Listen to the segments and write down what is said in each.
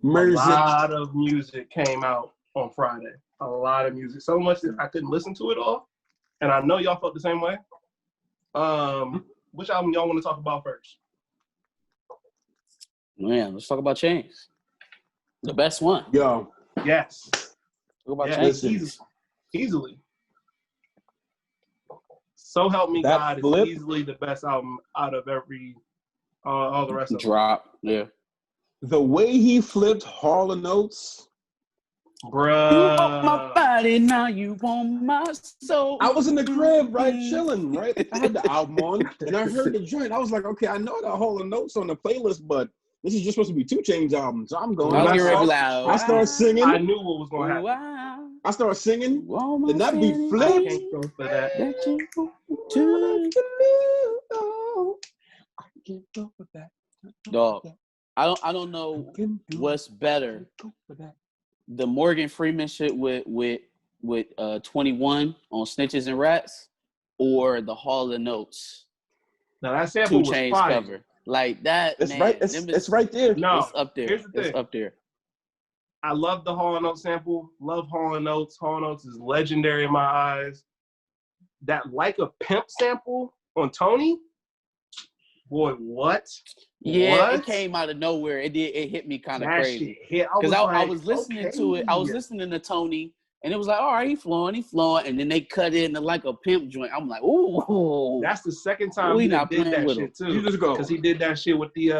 lot of music came out on Friday. A lot of music. So much that I couldn't listen to it all. And I know y'all felt the same way. Which album y'all want to talk about first? Man, let's talk about Chainz. The best one. Yo. Yes. Talk about Chainz. Easily. So Help Me God is easily the best album out of all the rest of them. Drop, yeah. The way he flipped Hall & Oates. Bruh. You want my body, now you want my soul. I was in the crib, right, chilling, right? I had the album on, and I heard the joint. I was like, okay, I know I got Hall & Oates on the playlist, but this is just supposed to be 2 Chainz albums. So I'm going. I started singing. I knew what was going to happen. Wow. I started singing. Then that beat flipped. I can't go for that. I can't go for that. Dog, I don't know what's better. The Morgan Freeman shit with 21 on Snitches and Rats, or the Hall & Oates. Now that sample was Chainz fire. cover. Like that, it's man. right. It's right there. No, it's up there. It's up there. I love the Hall & Oates sample. Love Hall & Oates. Hall & Oates is legendary in my eyes. That Like a Pimp sample on Tony. Boy, what? Yeah, it came out of nowhere. It did. It hit me kind of crazy. Because I was listening to it. I was listening to Tony, and it was like, all right, he flowing. And then they cut in the Like a Pimp joint. I'm like, ooh. That's the second time he did that shit too. You just go. Because he did that shit with the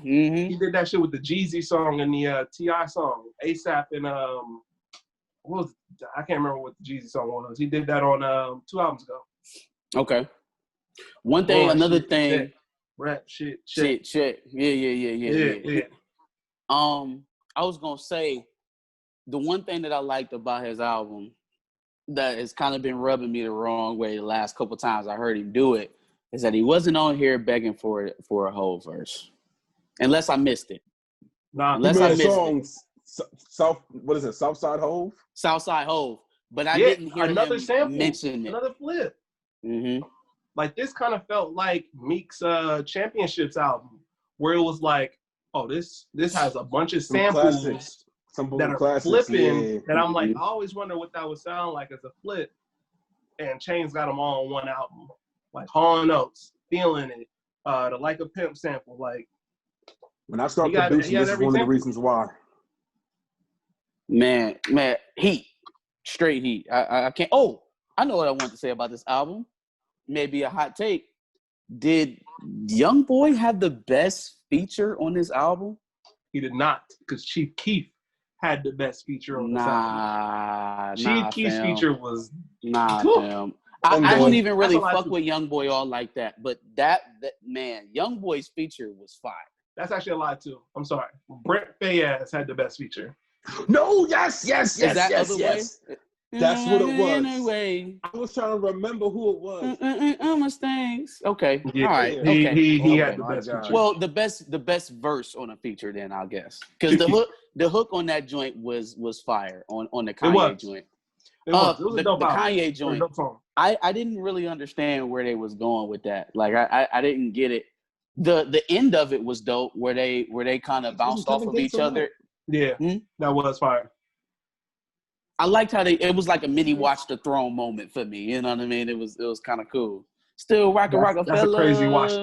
he did that shit with the Jeezy song and the T.I. song, ASAP and what was I can't remember what the Jeezy song was. He did that on 2 albums ago. Okay. One thing, another thing. Shit. Rap shit. Yeah. I was gonna say the one thing that I liked about his album that has kind of been rubbing me the wrong way the last couple times I heard him do it is that he wasn't on here begging for a whole verse, unless I missed it. Nah, unless I missed it. Southside Hove? Southside Hove, but I didn't hear another him sample, mention it. Another flip. Mm-hmm. Like this kind of felt like Meek's Championships album, where it was like, oh, this has a bunch of samples that are classics, flipping. And I'm like, I always wonder what that would sound like as a flip. And Chainz got them all on one album, like Hall & Oates, Feeling It, the Like a Pimp sample. Like when I start producing, this is one of the reasons why. Man, heat, straight heat. I can't. Oh, I know what I want to say about this album. Maybe a hot take. Did Young Boy have the best feature on this album? He did not, because Chief Keef had the best feature on this album. Chief Keef's feature was fam. I don't even really fuck with Young Boy all like that, but that man, Young Boy's feature was fire. That's actually a lie too. I'm sorry. Brent Faiyaz had the best feature. No, yes. That's what it was. Anyway. I was trying to remember who it was. Mustangs. Okay. Yeah, all right. He had the best feature. Well, the best verse on a feature then, I guess. Because the hook on that joint was fire on the Kanye joint. It was a dope the album. Kanye joint. I didn't really understand where they was going with that. Like I didn't get it. The end of it was dope where they kind of bounced off of each other. Yeah, that was fire. I liked how it was like a mini Watch the Throne moment for me. You know what I mean? It was kind of cool. Still Rockefeller. That's a crazy watch.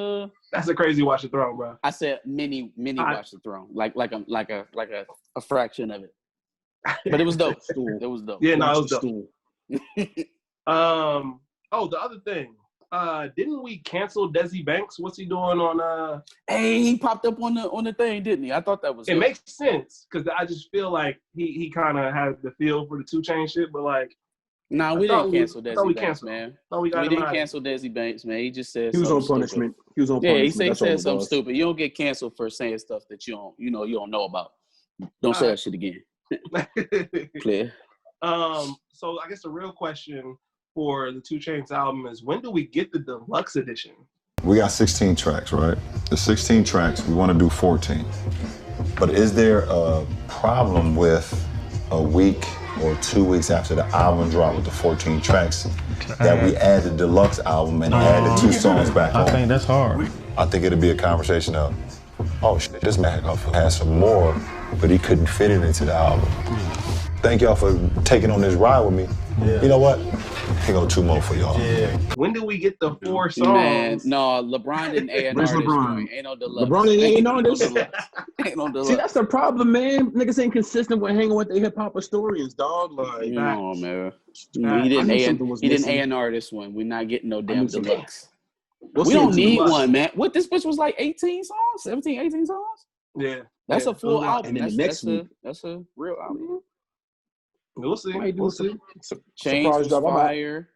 That's a crazy Watch the Throne, bro. I said mini Watch the Throne, like a fraction of it. But it was dope. It was dope. Yeah, no, it was dope. Oh, the other thing. Didn't we cancel Desi Banks? What's he doing on Hey, he popped up on the thing, didn't he? I thought that was it makes sense because I just feel like he kind of has the feel for the 2 Chainz shit, but like we didn't cancel Desi Banks, man. We didn't cancel Desi Banks, man. He just said he was on punishment. Stupid. He was on punishment. Yeah, he said something stupid. You don't get canceled for saying stuff that you don't know about. Don't say that shit again. Clear. So I guess the real question for the 2 Chainz album is, when do we get the deluxe edition? We got 16 tracks, right? The 16 tracks, we want to do 14. But is there a problem with a week or 2 weeks after the album drop with the 14 tracks that we add the deluxe album and add the 2 songs back on? I think that's hard. I think it'll be a conversation of, oh shit, this man has some more, but he couldn't fit it into the album. Thank y'all for taking on this ride with me. Yeah. You know what? Here go 2 more for y'all. Yeah. When do we get the 4 songs? Man, no, LeBron didn't A&R this joint. Ain't no deluxe. LeBron ain't A&R this. Ain't no deluxe. See, that's the problem, man. Niggas ain't consistent with hanging with the hip-hop historians, dog. Like, no, man. He didn't A&R this one. We're not getting no damn deluxe. We don't need one, man. What, this bitch was like 18 songs? 17, 18 songs? Yeah. That's a full album. And then that's a real album. We'll see. We'll see. Chainz was fire.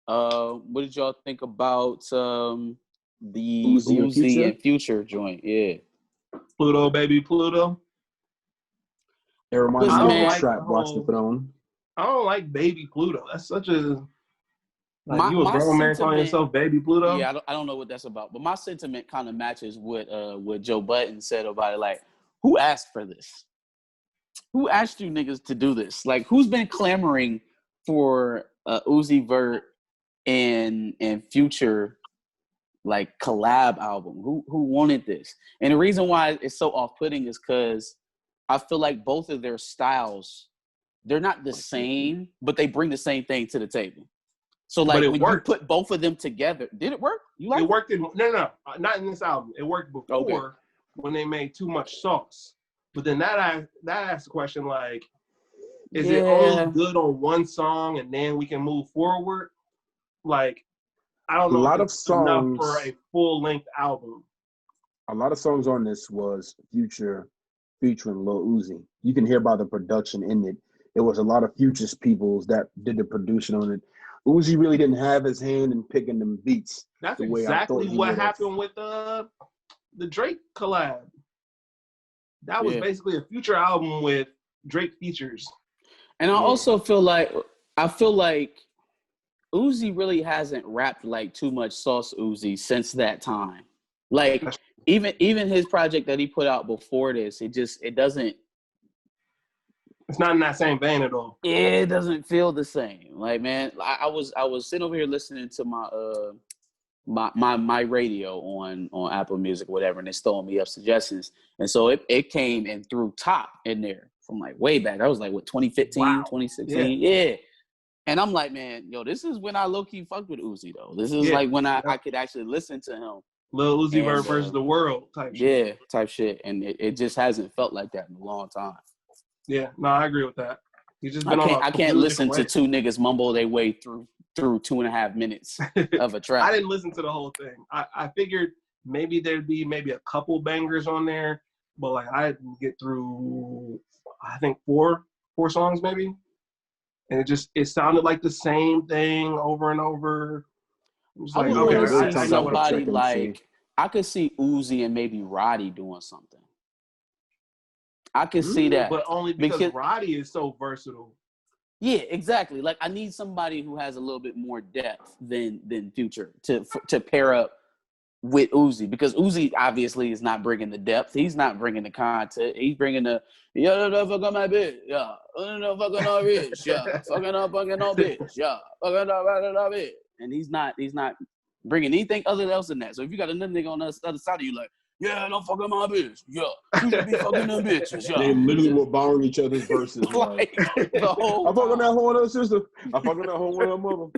What did y'all think about the Uzi and Future joint? Yeah. Pluto, Baby Pluto. It reminds me of Trap Watch the Throne. I don't like Baby Pluto. That's such a... Like, you a grown man calling yourself Baby Pluto? Yeah, I don't know what that's about. But my sentiment kind of matches what Joe Budden said about it. Like, who asked for this? Who asked you niggas to do this? Like, who's been clamoring for Uzi Vert and Future like collab album? Who wanted this? And the reason why it's so off-putting is because I feel like both of their styles, they're not the same, but they bring the same thing to the table. So like when you put both of them together, did it work? You like it? Worked in no, not in this album. It worked before when they made Too Much Sauce. But then that asks the question like, is it only good on one song and then we can move forward? Like, I don't know. A lot of songs enough for a full-length album. A lot of songs on this was Future featuring Lil Uzi. You can hear by the production in it. It was a lot of Future's peoples that did the production on it. Uzi really didn't have his hand in picking them beats. That's exactly what happened with the Drake collab. That was basically a Future album with Drake features. And I also feel like Uzi really hasn't rapped like Too Much Sauce Uzi since that time. Like even his project that he put out before this, it doesn't. It's not in that same vein at all. It doesn't feel the same. Like, man, I was sitting over here listening to my radio on Apple Music, whatever, and it's throwing me up suggestions. And so it came and threw Top in there from like way back. I was like, what, 2015, 2016? Yeah. And I'm like, man, yo, this is when I low-key fucked with Uzi, though. This is like when I could actually listen to him. Lil Uzi Vert versus the world type shit. Yeah, type shit. And it just hasn't felt like that in a long time. Yeah, no, I agree with that. He's just been I can't listen to two niggas mumble their way through 2.5 minutes of a track. I didn't listen to the whole thing. I figured maybe there'd be a couple bangers on there, but like I didn't get through, I think four songs maybe. And it sounded like the same thing over and over. I would see somebody like, I could see Uzi and maybe Roddy doing something. I could see that. But only because Roddy is so versatile. Yeah, exactly. Like, I need somebody who has a little bit more depth than Future to pair up with Uzi. Because Uzi obviously is not bringing the depth. He's not bringing the content. He's bringing the, yeah, fuck on my bitch, yeah. Fucking on bitch, yeah. Fucking on bitch, yeah. Fucking on bitch. And he's not bringing anything other else than that. So if you got another nigga on the other side of you, like, yeah, don't fuck with my bitch. Yeah, you should be fucking them bitches. Yeah. They literally were borrowing each other's verses. Like, the whole I fuck on that whole with her sister. I fuck on that whole with her mother.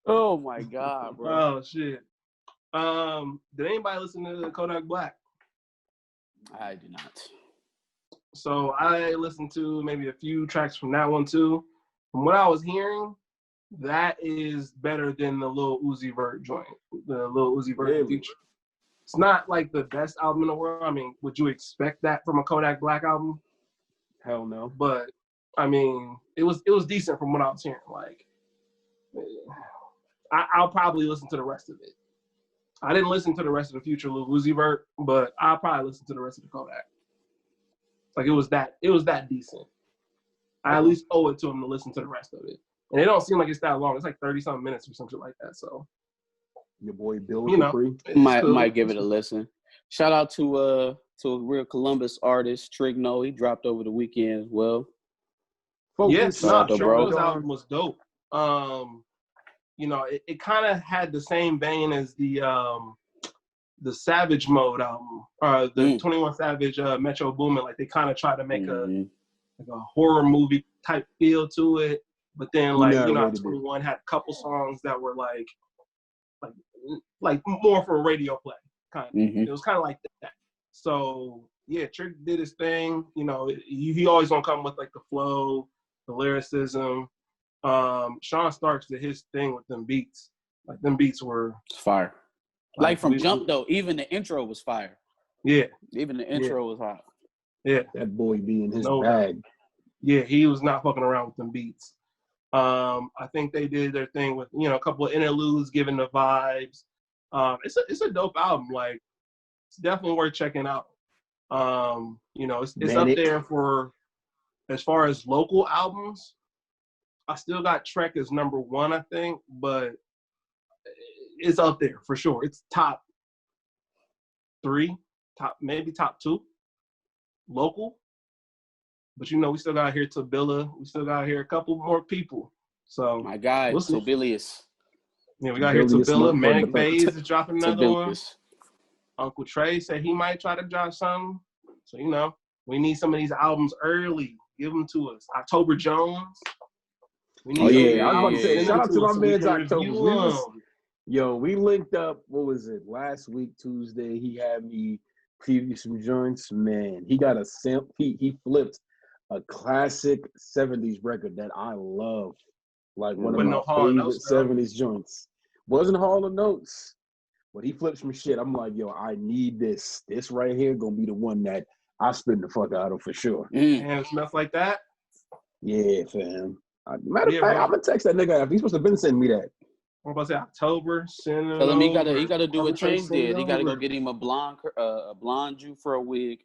Oh my God, bro. Oh shit. Did anybody listen to Kodak Black? I do not. So I listened to maybe a few tracks from that one too. From what I was hearing, that is better than the Lil Uzi Vert joint. The Lil Uzi Vert feature. It's not like the best album in the world. I mean, would you expect that from a Kodak Black album? Hell no. But I mean, it was decent from what I was hearing. Like, I'll probably listen to the rest of it. I didn't listen to the rest of the Future Lil Uzi Vert, but I'll probably listen to the rest of the Kodak. Like, it was that decent. I at least owe it to him to listen to the rest of it. And it don't seem like it's that long. It's like 30-something minutes or something like that. So, your boy Bill, might give it a listen. Shout out to a real Columbus artist, TrigNO. He dropped over the weekend as well. Yes, TrigNO's album was dope. You know, it kind of had the same vein as the the Savage Mode album, the 21 Savage Metro Boomin. Like they kind of try to make a horror movie type feel to it, but then like you know, 21 had a couple songs that were like more for a radio play kind of. It was kind of like that. So yeah, Trig did his thing. You know, he always gonna come with like the flow, the lyricism. Sean Starks did his thing with them beats. Like them beats were fire. Like from jump though, even the intro was fire. Yeah. Even the intro was hot. Yeah. That boy be in his bag. Yeah, he was not fucking around with them beats. I think they did their thing with, you know, a couple of interludes, giving the vibes. It's a dope album. Like, it's definitely worth checking out. You know, it's up there for, as far as local albums. I still got Trek as number 1, I think, but it's up there for sure. It's top 3, maybe top 2 local. But you know, we still got to hear Tabilla. We still got to hear a couple more people. So my guy, Tobilius. Yeah, we got to hear Tabilla. Manic Bays is dropping another one. Uncle Trey said he might try to drop something. So, you know, we need some of these albums early. Give them to us. October Jones. I was about to say, shout out to my man's October. We linked up, what was it, last week, Tuesday. He had me preview some joints. Man, he got a sample. He flipped a classic 70s record that I love. Like one of my favorite 70s joints. Wasn't Hall of Notes, but he flipped some shit. I'm like, yo, I need this. This right here gonna be the one that I spin the fuck out of for sure. And it smells like that? Yeah, fam. Matter of fact, I'm gonna text that nigga after. He's supposed to have been sending me that. I'm about to say October. Tell him he gotta do what Chainz did. He gotta go get him a blonde Jew for a wig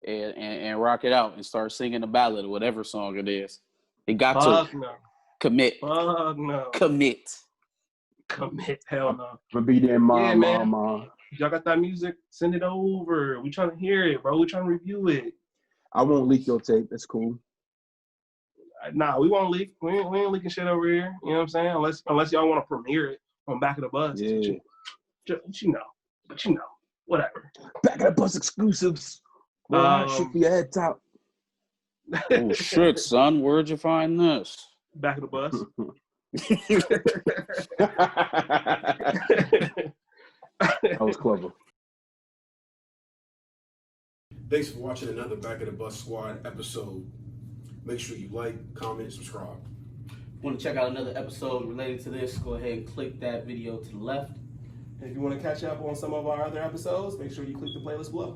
and rock it out and start singing a ballad or whatever song it is. He got to commit. Fuck no. Commit. Hell no. I'm gonna be there, mama. Y'all got that music? Send it over. We trying to hear it, bro. We trying to review it. I won't leak your tape. That's cool. Nah, we won't leak. We ain't leaking shit over here. You know what I'm saying? Unless y'all want to premiere it on Back of the Bus. Yeah. But you know, whatever. Back of the Bus exclusives. Shit for your head top. Oh shit, son! Where'd you find this? Back of the Bus. That was clever. Thanks for watching another Back of the Bus Squad episode. Make sure you like, comment, subscribe. Want to check out another episode related to this? Go ahead and click that video to the left. And if you want to catch up on some of our other episodes, make sure you click the playlist below.